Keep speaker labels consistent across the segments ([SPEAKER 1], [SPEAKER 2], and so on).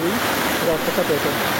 [SPEAKER 1] भी रास्ते का देते हैं।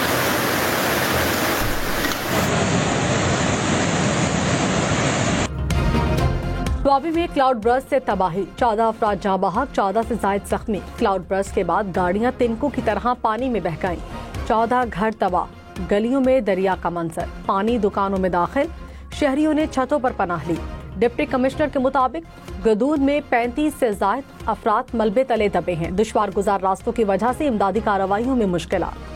[SPEAKER 1] स्वाबी में क्लाउड बर्स्ट से तबाही, 14 अफराद जाँ बहक, 14 से जायद जख्मी। क्लाउड बर्स्ट के बाद गाड़ियां तिनकों की तरह पानी में बह गईं, 14 घर तबाह, गलियों में दरिया का मंजर, पानी दुकानों में दाखिल, शहरियों ने छतों पर पनाह ली। डिप्टी कमिश्नर के मुताबिक गदूद में 35 से जायद अफराद मलबे तले दबे हैं। दुश्वार गुजार रास्तों की वजह से इमदादी कार्रवाइयों में मुश्किलात।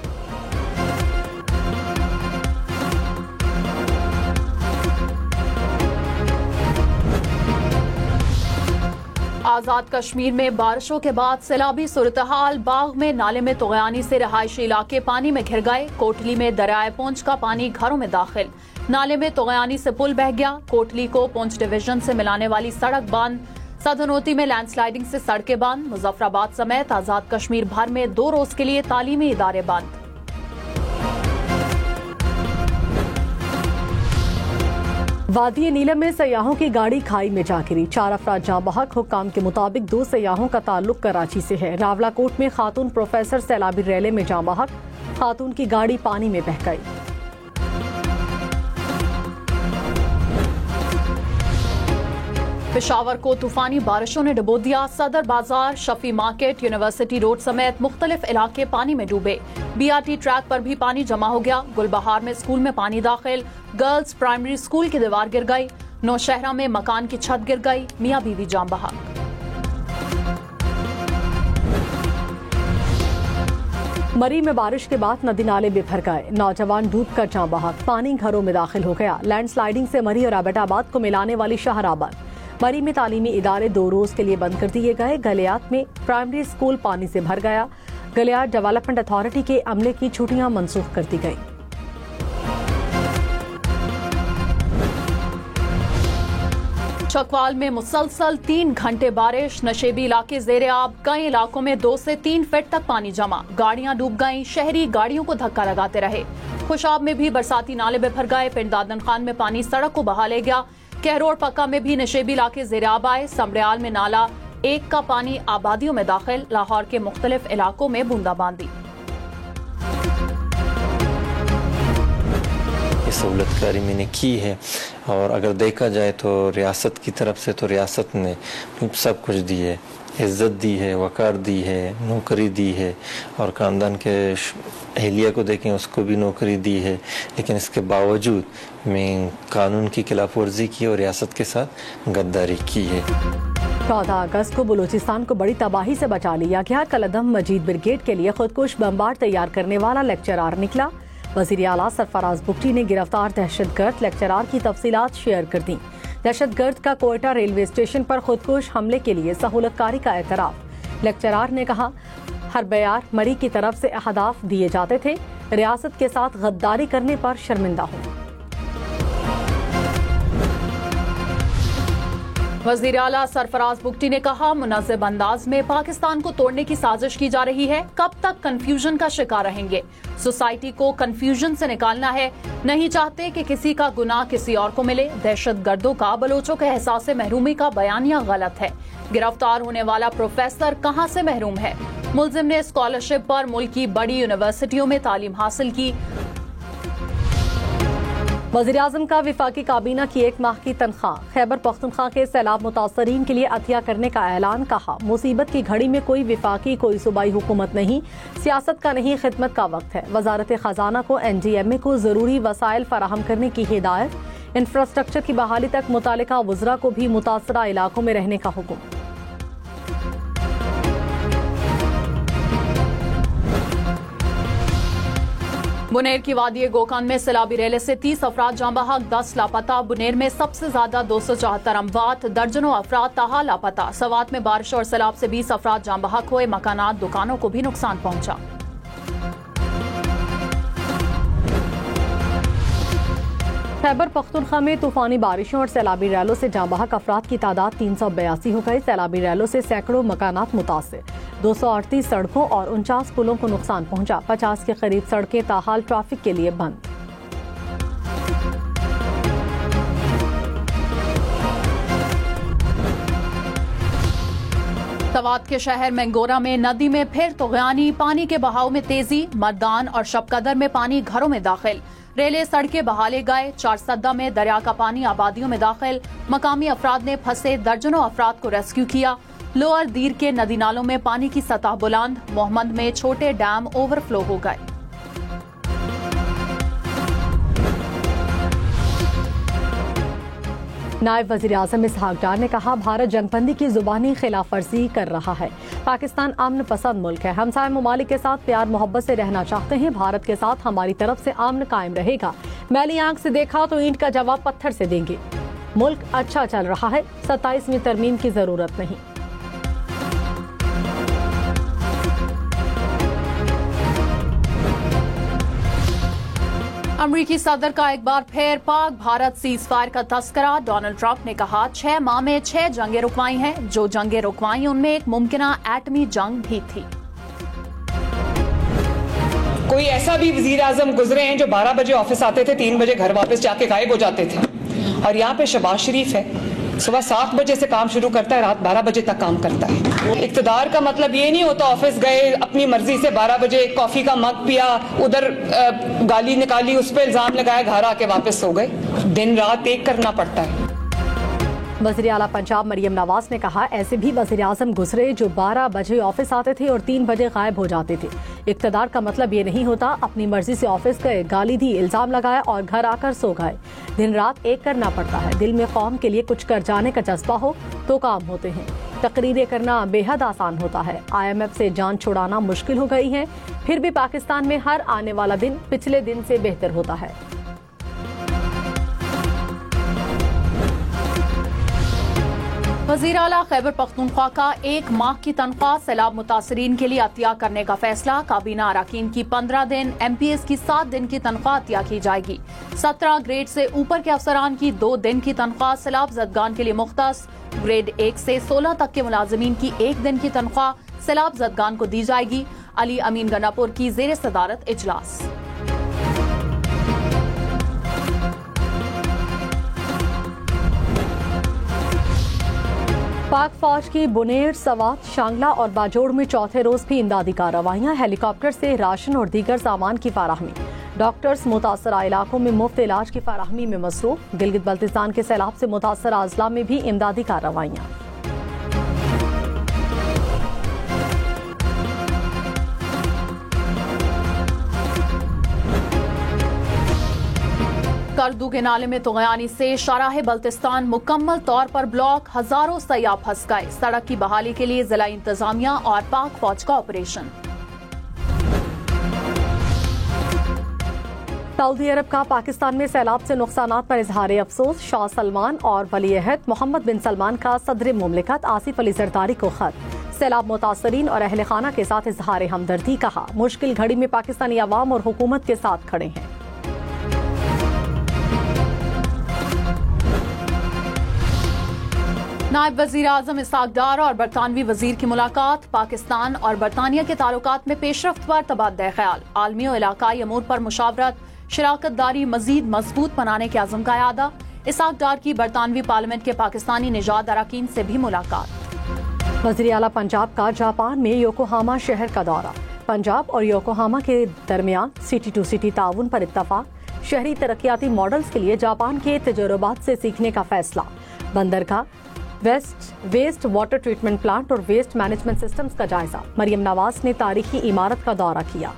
[SPEAKER 2] आजाद कश्मीर में बारिशों के बाद सैलाबी सूरत-ए-हाल, बाग में नाले में तुगयानी से रहायशी इलाके पानी में घिर गए। कोटली में दरियाए पूंछ का पानी घरों में दाखिल, नाले में तुगयानी से पुल बह गया। कोटली को पूंछ डिवीजन से मिलाने वाली सड़क बंद, सदनोती में लैंडस्लाइडिंग से सड़कें बंद। मुजफ्फराबाद समेत आजाद कश्मीर भर में 2 रोज के लिए तालीमी इदारे बंद।
[SPEAKER 3] वादी नीलम में सयाहों की गाड़ी खाई में जा गिरी, 4 अफराद जाँ बहक। हुक्काम के मुताबिक 2 सयाहों का ताल्लुक कराची से है। रावलाकोट में खातून प्रोफेसर सैलाबी रैले में जाँ बहक, खातून की गाड़ी पानी में बह गई।
[SPEAKER 2] पेशावर को तूफानी बारिशों ने डुबो दिया। सदर बाजार, शफी मार्केट, यूनिवर्सिटी रोड समेत मुख्तलिफ इलाके पानी में डूबे। BRT ट्रैक पर भी पानी जमा हो गया। गुलबहार में स्कूल में पानी दाखिल, गर्ल्स प्राइमरी स्कूल की दीवार गिर गई। नौशहरा में मकान की छत गिर गई, मियाँ बीवी जाम बहक।
[SPEAKER 3] मरी में बारिश के बाद नदी नाले बिफर गए, नौजवान डूब कर जाम बहक, पानी घरों में दाखिल हो गया। लैंडस्लाइडिंग से मरी और एबटाबाद को मिलाने वाली शहराबाद, मरी में तालीमी इदारे 2 रोज के लिए बंद कर दिए गए। गलियात में प्राइमरी स्कूल पानी से भर गया। गलियात डेवलपमेंट अथॉरिटी के अमले की छुट्टियां मनसूख कर दी गई।
[SPEAKER 2] चकवाल में मुसलसल 3 घंटे बारिश, नशेबी इलाके जेर आब, कई इलाकों में 2 से 3 फीट तक पानी जमा, गाड़ियां डूब गईं, शहरी गाड़ियों को धक्का लगाते रहे। खुशाब में भी बरसाती नाले बिफर गए, पिंड दादन खान में पानी सड़क को बहा ले गया। कहरोड़ पक्का में भी नशेबी इलाके जेर आब आए। समरियाल में नाला 1 का पानी आबादियों में दाखिल, लाहौर के मुख्तलिफ इलाकों में बूंदाबांदी।
[SPEAKER 4] सहूलतकारी मैंने की है और अगर देखा जाए तो रियासत की तरफ से तो रियासत ने सब कुछ दी है, इज़्ज़त दी है, वक़ार दी है, नौकरी दी है और ख़ानदान के अहलिया को देखें उसको भी नौकरी दी है। लेकिन इसके बावजूद मैं कानून की खिलाफ वर्जी की और रियासत के साथ गद्दारी की है।
[SPEAKER 3] 14 अगस्त को बलूचिस्तान को बड़ी तबाही से बचा लिया गया। कलदम मजीद ब्रिगेड के लिए खुदकुश बमबार तैयार करने वाला लेक्चरार निकला। वज़ीर आला सरफराज बुगटी ने गिरफ्तार दहशतगर्द लेक्चरार की तफसीलात शेयर कर दी। दहशतगर्द का कोयटा रेलवे स्टेशन पर खुदकुश हमले के लिए सहूलतकारी का एतराफ। लेक्चरार ने कहा, हर बयार मरी की तरफ से अहदाफ दिए जाते थे, रियासत के साथ गद्दारी करने पर शर्मिंदा हूँ।
[SPEAKER 2] वज़ीर आला सरफराज बुगटी ने कहा, मुनज़्ज़म अंदाज में पाकिस्तान को तोड़ने की साजिश की जा रही है। कब तक कंफ्यूजन का शिकार रहेंगे? सोसाइटी को कंफ्यूजन से निकालना है। नहीं चाहते कि किसी का गुनाह किसी और को मिले। दहशतगर्दों का बलोचों के एहसास से महरूमी का बयानिया गलत है। गिरफ्तार होने वाला प्रोफेसर कहां से महरूम है? मुलजिम ने स्कॉलरशिप पर मुल्क की बड़ी यूनिवर्सिटियों में तालीम हासिल की।
[SPEAKER 3] वज़ीर-ए-आज़म का विफाकी काबीना की 1 माह की तनख्वाह। खैबर पख्तूनख्वा के सैलाब मुतासरीन के लिए अतिया करने का ऐलान। कहा, मुसीबत की घड़ी में कोई विफाकी कोई सूबाई हुकूमत नहीं, सियासत का नहीं खिदमत का वक्त है। वजारत खजाना को NDMA को जरूरी वसाइल फराहम करने की हिदायत। इंफ्रास्ट्रक्चर की बहाली तक मुतालिका वज़रा को भी मुतासरा इलाकों में रहने का हुक्म।
[SPEAKER 2] बुनेर की वादी गोकान में सैलाबी रेले से 30 अफराद जाँ बहक, 10 लापता। बुनेर में सबसे ज्यादा 274 अमवात, दर्जनों अफराद ताहा लापता। सवात में बारिश और सैलाब से 20 अफराद जाँ बहक हुए। मकानात दुकानों को भी नुकसान पहुंचा।
[SPEAKER 3] खैबर पख्तूनख्वा में तूफानी बारिशों और सैलाबी रैलों से जाँ बहक अफराद की तादाद 382 हो गई। सैलाबी रैलों से सैकड़ों मकानात मुतासिर, 238 सड़कों और 49 पुलों को नुकसान पहुंचा। 50 के करीब सड़कें ताहाल ट्रैफिक के लिए बंद।
[SPEAKER 2] सवात के शहर मैंगोरा में नदी में फिर तुग़यानी, पानी के बहाव में तेजी, मर्दान और शबकदर में पानी घरों में दाखिल, रेले सड़कें बहाले गए, चारसद्दा में दरिया का पानी आबादियों में दाखिल, मकामी अफराद ने फंसे दर्जनों अफराद को रेस्क्यू किया। लोअर दीर के नदी नालों में पानी की सतह बुलंद, मोहम्मद में छोटे डैम ओवरफ्लो हो गए।
[SPEAKER 1] नायब वज़ीर आज़म इसहाक डार ने कहा, भारत जंगबंदी की जुबानी खिलाफ वर्जी कर रहा है। पाकिस्तान अमन पसंद मुल्क है, हमसाय ममालिक के साथ प्यार मोहब्बत से रहना चाहते हैं। भारत के साथ हमारी तरफ से अमन कायम रहेगा। मैली आंख से देखा तो ईंट का जवाब पत्थर से देंगे। मुल्क अच्छा चल रहा है, 27वीं तरमीम की जरूरत नहीं।
[SPEAKER 2] अमरीकी सदर का एक बार फिर पाक भारत सीज फायर का तस्करा। डोनाल्ड ट्रंप ने कहा, 6 माह में 6 जंगें रुकवाई हैं। जो जंगें रुकवाई उनमें एक मुमकिना एटमी जंग भी थी।
[SPEAKER 5] कोई ऐसा भी वजीर आजम गुजरे हैं जो 12 बजे ऑफिस आते थे, 3 बजे घर वापस जाके गायब हो जाते थे। और यहाँ पे शहबाज शरीफ है, सुबह 7 बजे से काम शुरू करता है, रात 12 बजे तक काम करता है। इक़्तिदार का मतलब ये नहीं होता ऑफिस गए, अपनी मर्जी से 12 बजे कॉफी का मग पिया, उधर गाली निकाली, उस पर इल्जाम लगाया, घर आके वापस हो गए। दिन रात एक करना पड़ता है।
[SPEAKER 1] वज़ीर आला पंजाब मरियम नवाज ने कहा, ऐसे भी वज़ीर आज़म गुजरे जो 12 बजे ऑफिस आते थे और 3 बजे गायब हो जाते थे। इक़्तिदार का मतलब ये नहीं होता अपनी मर्जी से ऑफिस गए, गाली दी, इल्जाम लगाया और घर आकर सो गए। दिन रात एक करना पड़ता है। दिल में कौम के लिए कुछ कर जाने का जज्बा हो तो काम होते हैं। तकरीरें करना बेहद आसान होता है। IMF से जान छुड़ाना मुश्किल हो गई है, फिर भी पाकिस्तान में हर आने वाला दिन पिछले दिन से बेहतर होता है।
[SPEAKER 2] वज़ीर आला खैबर पख्तूनख्वा का 1 माह की तनख्वाह सैलाब मुतासरीन के लिए अतिया करने का फैसला। काबीना अरकान की 15 दिन, MPS की 7 दिन की तनख्वाह अतिया की जाएगी। 17 ग्रेड से ऊपर के अफसरान की 2 दिन की तनख्वाह सैलाब ज़दगान के लिए मुख्तस। ग्रेड 1 से 16 तक के मुलाजिमीन की 1 दिन की तनख्वाह सैलाब ज़दगान को दी जाएगी। अली अमीन गनापुर की ज़ेर सदारत इजलास।
[SPEAKER 1] पाक फौज की बुनेर, सवात, शांगला और बाजोड़ में चौथे रोज भी इमदादी कार्रवाइयां। हेलीकॉप्टर से राशन और दीगर सामान की फराहमी। डॉक्टर्स मुतासरा इलाकों में मुफ्त इलाज की फराहमी में मसरूफ। गिलगित बल्तिस्तान के सैलाब से मुतासर अजला में भी इमदादी कार्रवाइयां।
[SPEAKER 2] करदू के नाले में तुग़यानी से शाराह बल्तिस्तान मुकम्मल तौर पर ब्लॉक, हजारों सयाह फंस गए। सड़क की बहाली के लिए जिला इंतजामिया और पाक फौज का ऑपरेशन।
[SPEAKER 1] सऊदी अरब का पाकिस्तान में सैलाब से नुकसानात पर इजहार अफसोस। शाह सलमान और वली अहद मोहम्मद बिन सलमान का सदर मुमलिकत आसिफ अली जरदारी को खत। सैलाब मुतासरीन और अहल खाना के साथ इजहार हमदर्दी। कहा, मुश्किल घड़ी में पाकिस्तानी अवाम और हुकूमत के साथ खड़े हैं।
[SPEAKER 2] नायब वज़ीर आज़म इसहाक डार और बरतानवी वज़ीर की मुलाकात। पाकिस्तान और बरतानिया के ताल्लुकात में पेशरफ्त पर तबादला ख्याल। आलमी और इलाकाई अमूर पर मुशावरत, शराकत दारी मजीद मजबूत बनाने के अज़म का यादा। इसहाक डार की बरतानवी पार्लियामेंट के पाकिस्तानी निजात अरकान से भी मुलाकात।
[SPEAKER 1] वज़ीर आला पंजाब का जापान में योकोहामा शहर का दौरा। पंजाब और योकोहामा के दरमियान सिटी टू सिटी ताउन पर इत्तफाक। शहरी तरक्याती मॉडल्स के लिए जापान के तजुर्बात से सीखने का फैसला। बंदरगाह, वेस्ट वाटर ट्रीटमेंट प्लांट और वेस्ट मैनेजमेंट सिस्टम्स का जायजा। मरियम नवाज ने तारीखी इमारत का दौरा किया।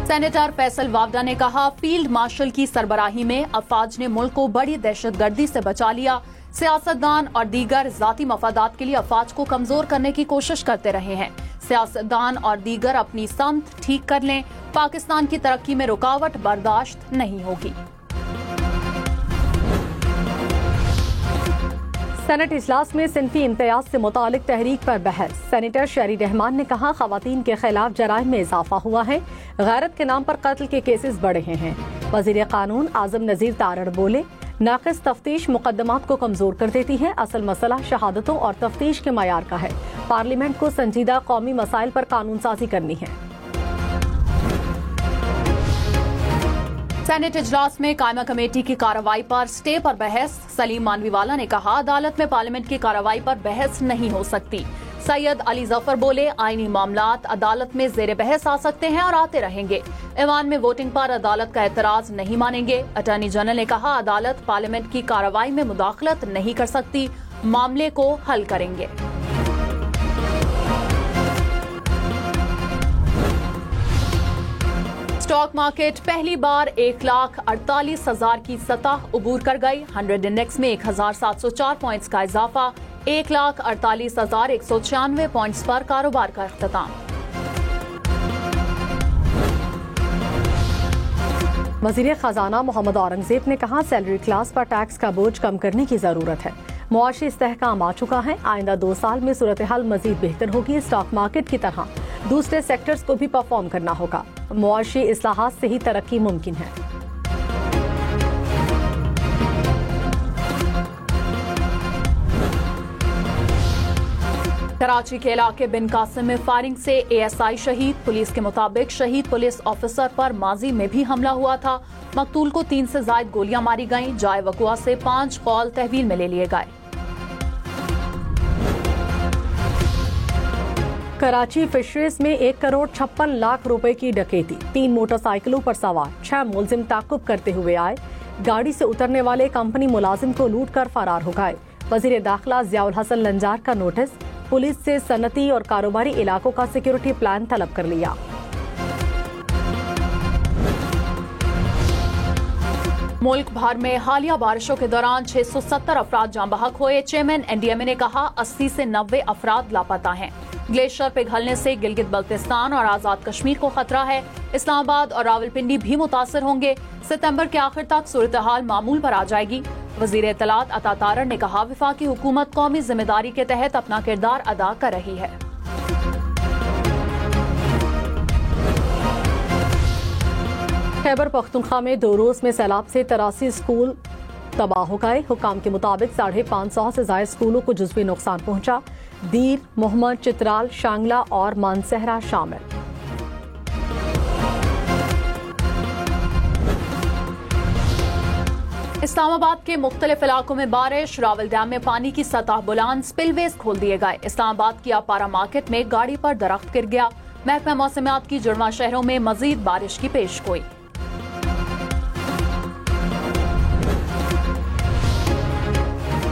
[SPEAKER 2] सेनेटर फैसल वावडा ने कहा, फील्ड मार्शल की सरबराही में अफवाज ने मुल्क को बड़ी दहशतगर्दी से बचा लिया। सियासतदान और दीगर जाती मफादात के लिए अफवाज को कमजोर करने की कोशिश करते रहे हैं। सियासतदान और दीगर अपनी समत ठीक कर लें। पाकिस्तान की तरक्की में रुकावट बर्दाश्त नहीं होगी।
[SPEAKER 1] सेनेट इजलास में सिनफी इम्तियाज से मुतालिक तहरीक पर बहस। सेनेटर शहरी रहमान ने कहा, खवातीन के खिलाफ जराइम में इजाफा हुआ है। गैरत के नाम पर कत्ल के केसेस बढ़े हैं। वजीर कानून आजम नजीर तारड़ बोले, नाक़िस तफ्तीश मुकदमात को कमजोर कर देती है। असल मसला शहादतों और तफ्तीश के मयार का है। पार्लियामेंट को संजीदा कौमी मसाइल पर कानून साजी करनी है।
[SPEAKER 2] सेनेट इजलास में कायमा कमेटी की कार्रवाई पर स्टे पर बहस। सलीम मानवीवाला ने कहा, अदालत में पार्लियामेंट की कार्रवाई पर बहस नहीं हो सकती। सैयद अली जफर बोले, आईनी मामलात अदालत में जेर बहस आ सकते हैं और आते रहेंगे। ईवान में वोटिंग पर अदालत का एतराज नहीं मानेंगे। अटॉर्नी जनरल ने कहा, अदालत पार्लियामेंट की कार्रवाई में मुदाखलत नहीं कर सकती, मामले को हल करेंगे। स्टॉक मार्केट पहली बार 1,48,000 की सतह उबूर कर गई। 100 इंडेक्स में 1,704 पॉइंट्स का इजाफा, 1,48,196 पॉइंट्स पर कारोबार का अख्ताम।
[SPEAKER 1] वजीर खजाना मोहम्मद औरंगजेब ने कहा, सैलरी क्लास पर टैक्स का बोझ कम करने की जरूरत है। मुआशी इस्तेहकाम आ चुका है। आइंदा 2 साल में सूरत हाल मजीद बेहतर होगी। स्टॉक मार्केट की तरह दूसरे सेक्टर्स को भी परफॉर्म करना होगा। मुआशी इस्लाहात से ही तरक्की मुमकिन है।
[SPEAKER 2] कराची के इलाके बिन कासिम में फायरिंग से ASI शहीद। पुलिस के मुताबिक शहीद पुलिस ऑफिसर पर माजी में भी हमला हुआ था। मकतूल को 3 से ज्यादा गोलियां मारी गईं। जाए वकुआ से 5 कॉल तहवील में ले लिए गए।
[SPEAKER 1] कराची फिशरीज में 1,56 लाख रुपए की डकैती। 3 मोटरसाइकिलों पर सवार 6 मुलजिम ताकुब करते हुए आए। गाड़ी से उतरने वाले कंपनी मुलाजिम को लूट कर फरार हो गए। वजीर दाखिला जियाउल हसन लंजार का नोटिस। पुलिस से सनती और कारोबारी इलाकों का सिक्योरिटी प्लान तलब कर लिया।
[SPEAKER 2] मुल्क भर में हालिया बारिशों के दौरान 670 अफराद जाँ बहक हुए। चेयरमैन NDMA ने कहा, 80 से 90 अफराद लापता हैं। ग्लेशियर पिघलने से गिलगित बल्तिस्तान और आजाद कश्मीर को खतरा है। इस्लामाबाद और रावलपिंडी भी मुतासर होंगे। सितंबर के आखिर तक सूरत हाल मामूल पर आ जाएगी। वजीर इत्तलात अता तारड़ ने कहा, वफाकी हुकूमत कौमी जिम्मेदारी के तहत अपना किरदार अदा कर रही है।
[SPEAKER 1] खैबर पख्तूनख्वा में 2 रोज में सैलाब से 83 स्कूल तबाह हो गए। हुकाम के मुताबिक 550 से ज्यादा स्कूलों को जुज़वी नुकसान पहुंचा। दीर, मोहम्मद, चित्राल, शांगला और मानसहरा शामिल।
[SPEAKER 2] इस्लामाबाद के मुख्तलिफ इलाकों में बारिश। रावल डैम में पानी की सतह बुलंद। स्पिलवेज खोल दिए गए। इस्लामाबाद की अपारा मार्केट में गाड़ी पर दरख्त गिर गया। महकमा मौसमियात की जुड़वा शहरों में मजीद बारिश की पेशगोई।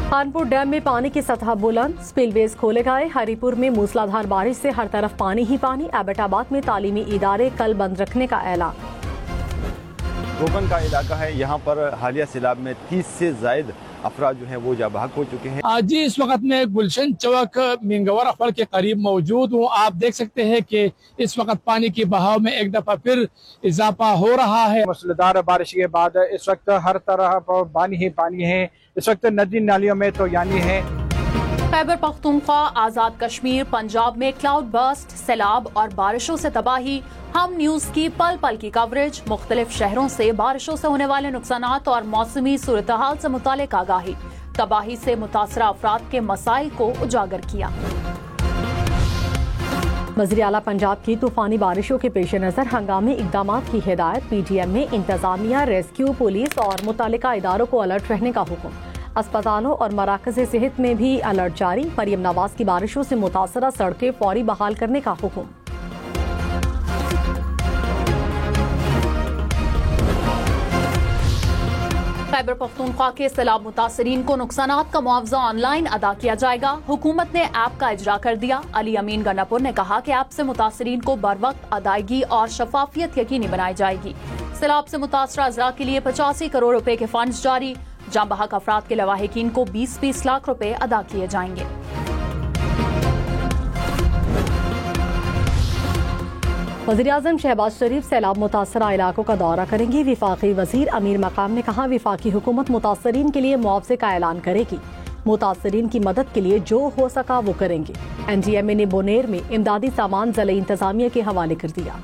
[SPEAKER 1] खानपुर डैम में पानी की सतह बुलंद। स्पिलवेज खोले गए। हरीपुर में मूसलाधार बारिश से हर तरफ पानी ही पानी। एबटाबाद में तालीमी इदारे कल बंद रखने का ऐलान।
[SPEAKER 6] रोगन का इलाका है, यहाँ पर हालिया सैलाब में 30 से ज्यादा अफराद जो हैं वो जाँ बहक हो चुके हैं।
[SPEAKER 7] आज जी इस वक्त में गुलशन चौक मिंगवर फल के करीब मौजूद हूँ। आप देख सकते हैं कि इस वक्त पानी की बहाव में एक दफा फिर इजाफा हो रहा है।
[SPEAKER 8] मूसलाधार बारिश के बाद इस वक्त हर तरफ पानी ही पानी है। इस वक्त नदी नालियों में तो यानी है।
[SPEAKER 2] खैबर पख्तूनख्वा, आजाद कश्मीर, पंजाब में क्लाउड बर्स्ट, सैलाब और बारिशों से तबाही। हम न्यूज की पल पल की कवरेज। मुख्तलिफ शहरों से बारिशों से होने वाले नुकसानात और मौसमी सूरत हाल से मुतालिक आगाही। तबाही से मुतासरा अफराद के मसाइल को उजागर किया।
[SPEAKER 1] वज़ीर आला पंजाब की तूफानी बारिशों के पेश नजर हंगामी इकदाम की हिदायत। PTM में इंतजामिया, रेस्क्यू, पुलिस और मुतालिका इदारों को अलर्ट रहने का हुक्म। अस्पतालों और मराकज़ सेहत में भी अलर्ट जारी। मरियम नवाज की बारिशों से मुतासरा सड़कें फौरी बहाल करने का हुक्म।
[SPEAKER 2] खैबर पख्तूनख्वा के सैलाब मुतासरीन को नुकसानात का मुआवजा ऑनलाइन अदा किया जाएगा। हुकूमत ने ऐप का इजरा कर दिया। अली अमीन गन्नापुर ने कहा कि ऐप से मुतासरीन को बर वक्त अदायगी और शफाफियत यकीनी बनाई जाएगी। सैलाब से मुतासरा अजरा के लिए 85 करोड़ रुपए के फंड जारी। जाँ बहक अफराद के लवाहिकीन को 20-20 लाख रुपए अदा किए जाएंगे।
[SPEAKER 1] वज़ीर-ए-आज़म शहबाज शरीफ सैलाब मुतासरा इलाकों का दौरा करेंगे। विफाकी वजीर अमीर मकाम ने कहा, विफाकी हुकूमत मुतासरीन के लिए मुआवजे का ऐलान करेगी। मुतासरीन की मदद के लिए जो हो सका वो करेंगे। NDMA ने बोनेर में इमदादी सामान ज़िला इंतजामिया के हवाले कर दिया।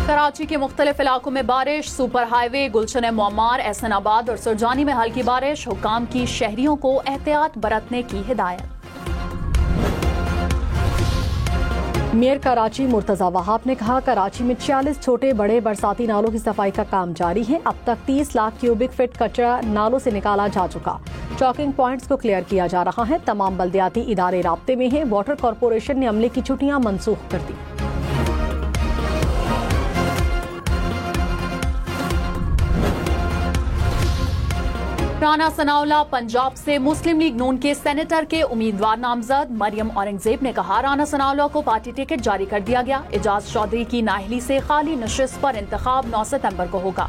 [SPEAKER 2] कराची के मुख्तलिफ इलाकों में बारिश। सुपर हाईवे, गुलशन मुअम्मार, एहसनाबाद और सुरजानी में हल्की बारिश। हुकाम की शहरियों को एहतियात बरतने की हिदायत।
[SPEAKER 1] मेयर कराची मुर्तजा वहाब ने कहा, कराची में 46 छोटे बड़े बरसाती नालों की सफाई का काम जारी है। अब तक 30 लाख क्यूबिक फीट कचरा नालों से निकाला जा चुका। चॉकिंग पॉइंट्स को क्लियर किया जा रहा है। तमाम बल्दियाती इदारे राब्ते में हैं। वाटर कॉरपोरेशन ने अमले की छुट्टियां मनसूख कर दी।
[SPEAKER 2] राना सनाउल्लाह पंजाब से मुस्लिम लीग नून के सेनेटर के उम्मीदवार नामजद मरियम औरंगजेब ने कहा, राना सनाउल्लाह को पार्टी टिकट जारी कर दिया गया। एजाज चौधरी की नाअहली से खाली नशिस्त पर इंतखाब 9 सितंबर को होगा।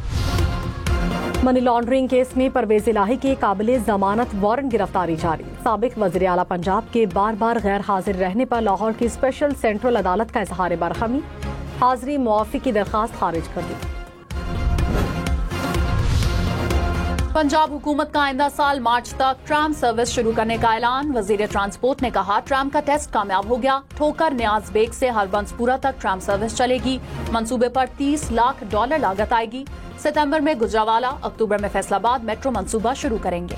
[SPEAKER 1] मनी लॉन्ड्रिंग केस में परवेज इलाही के काबिले जमानत वारंट गिरफ्तारी जारी। साबिक वज़ीर आला पंजाब के बार बार गैर हाजिर रहने पर लाहौर की स्पेशल सेंट्रल अदालत का इजहार बरहमी, हाजिरी मुआफ़ी की दरखास्त खारिज कर दी।
[SPEAKER 2] पंजाब हुकूमत का आइंदा साल मार्च तक ट्राम सर्विस शुरू करने का ऐलान। वजीर ट्रांसपोर्ट ने कहा, ट्राम का टेस्ट कामयाब हो गया। ठोकर न्याज बेग से हरबंसपुरा तक ट्राम सर्विस चलेगी। मंसूबे पर $30 लाख लागत आएगी। सितंबर में गुजरावाला, अक्टूबर में फैसलाबाद मेट्रो मंसूबा शुरू करेंगे।